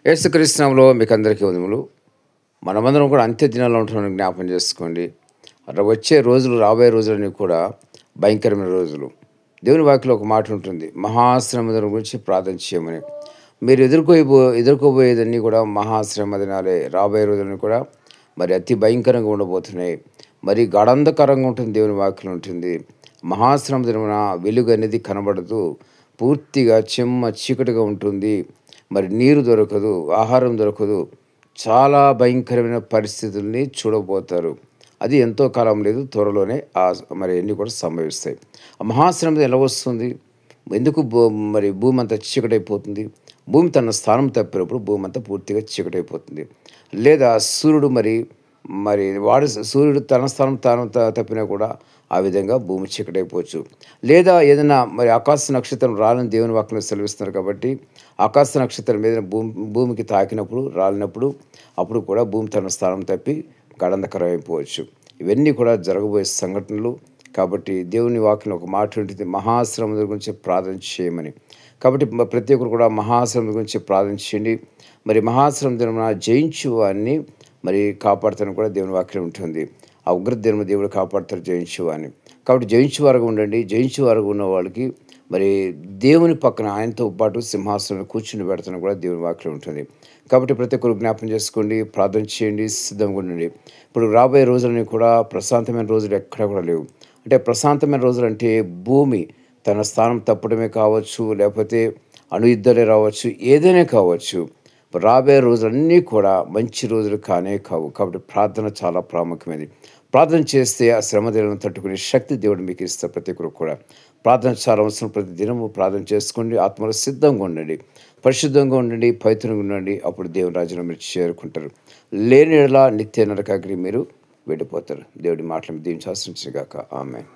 యేసుక్రీస్తు నామములో మీకందరికీ వందనములు. మనమందరం కూడా అంత్య దినాల్లో ఉంటున్నామని జ్ఞాపకం చేసుకోండి. అట్లా వచ్చే రోజులు, రాబోయే రోజులన్నీ కూడా భయంకరమైన రోజులు. దేవుని వాక్యలో ఒక మాట ఉంటుంది, మహాశ్రమ దినం గురించి ప్రార్థన చేయమని. మీరు ఎదుర్కోబోయేదన్నీ కూడా మహాశ్రమ దినాలే. రాబోయే రోజులన్నీ కూడా మరి అతి భయంకరంగా ఉండబోతున్నాయి. మరి గాఢంధకరంగా ఉంటుంది, దేవుని వాక్యం ఉంటుంది. మహాశ్రమ దినమున వెలుగు అనేది కనబడదు, పూర్తిగా చెమ్మ చీకటిగా ఉంటుంది. మరి నీరు దొరకదు, ఆహారం దొరకదు. చాలా భయంకరమైన పరిస్థితుల్ని చూడబోతారు. అది ఎంతో కాలం లేదు, త్వరలోనే మరి అన్నీ కూడా సంభవిస్తాయి. ఆ మహాశ్రమ ఎలా వస్తుంది? ఎందుకు మరి భూమి అంతా చీకటైపోతుంది? భూమి తన స్థానం తప్పినప్పుడు భూమి అంతా పూర్తిగా చీకటైపోతుంది. లేదా సూర్యుడు మరి మరి వాడు సూర్యుడు తన స్థానం తాను తప్పినా కూడా ఆ విధంగా భూమి చీకటైపోవచ్చు. లేదా ఏదైనా మరి ఆకాశ నక్షత్రం రాలని దేవుని వాక్యం సెలవిస్తున్నారు కాబట్టి ఆకాశ నక్షత్రం మీద భూమికి తాకినప్పుడు, రాలినప్పుడు అప్పుడు కూడా భూమి తన స్థానం తప్పి గడంధకరం అయిపోవచ్చు. ఇవన్నీ కూడా జరగబోయే సంఘటనలు. కాబట్టి దేవుని వాక్యం ఒక మాట ఉంటుంది, మహాశ్రమ గురించి ప్రార్థన చేయమని. కాబట్టి ప్రతి ఒక్కరు కూడా మహాశ్రమ గురించి ప్రార్థన చేయండి. మరి మహాశ్రమ దినమున జయించు వారిని మరి కాపాడుతాను కూడా దేవుని వాక్యం ఉంటుంది. ఆ ఉగ్ర దినము దేవుడు కాపాడుతారు జయించువారిని. కాబట్టి జయించువారుగా ఉండండి. జయించువారుగా ఉన్న వాళ్ళకి మరి దేవుని పక్కన ఆయనతో పాటు సింహాసనం కూర్చుని పెడతాను కూడా దేవుని వాక్యం ఉంటుంది. కాబట్టి ప్రతి ఒక్కరు జ్ఞాపం చేసుకోండి, ప్రార్థన చేయండి, సిద్ధంగా ఉండండి. ఇప్పుడు రాబోయే రోజులని కూడా ప్రశాంతమైన రోజులు ఎక్కడ కూడా లేవు. అంటే ప్రశాంతమైన రోజులు అంటే భూమి తన స్థానం తప్పడమే కావచ్చు, లేకపోతే అణుయుద్ధాలే రావచ్చు, ఏదైనా కావచ్చు. రాబోయే రోజులన్నీ కూడా మంచి రోజులు కానే కావు. కాబట్టి ప్రార్థన చాలా ప్రాముఖ్యమైనది. ప్రార్థన చేస్తే ఆ శ్రమదినాలను తట్టుకునే శక్తి దేవుడు మీకు ఇస్తారు. ప్రతి ఒక్కరు కూడా ప్రార్థన చాలా అవసరం. ప్రతి దినము ప్రార్థన చేసుకోండి, ఆత్మలో సిద్ధంగా ఉండండి, పరిశుద్ధంగా ఉండండి, పవిత్రంగా ఉండండి. అప్పుడు దేవుని రాజ్యంలో మీరు చేరుకుంటారు. లేని యెడల నిత్య నరకాగ్ని మీరు వెళ్ళిపోతారు. దేవుడి మాటలు దీవించి ఆశీర్వదించుగాక. ఆమేన్.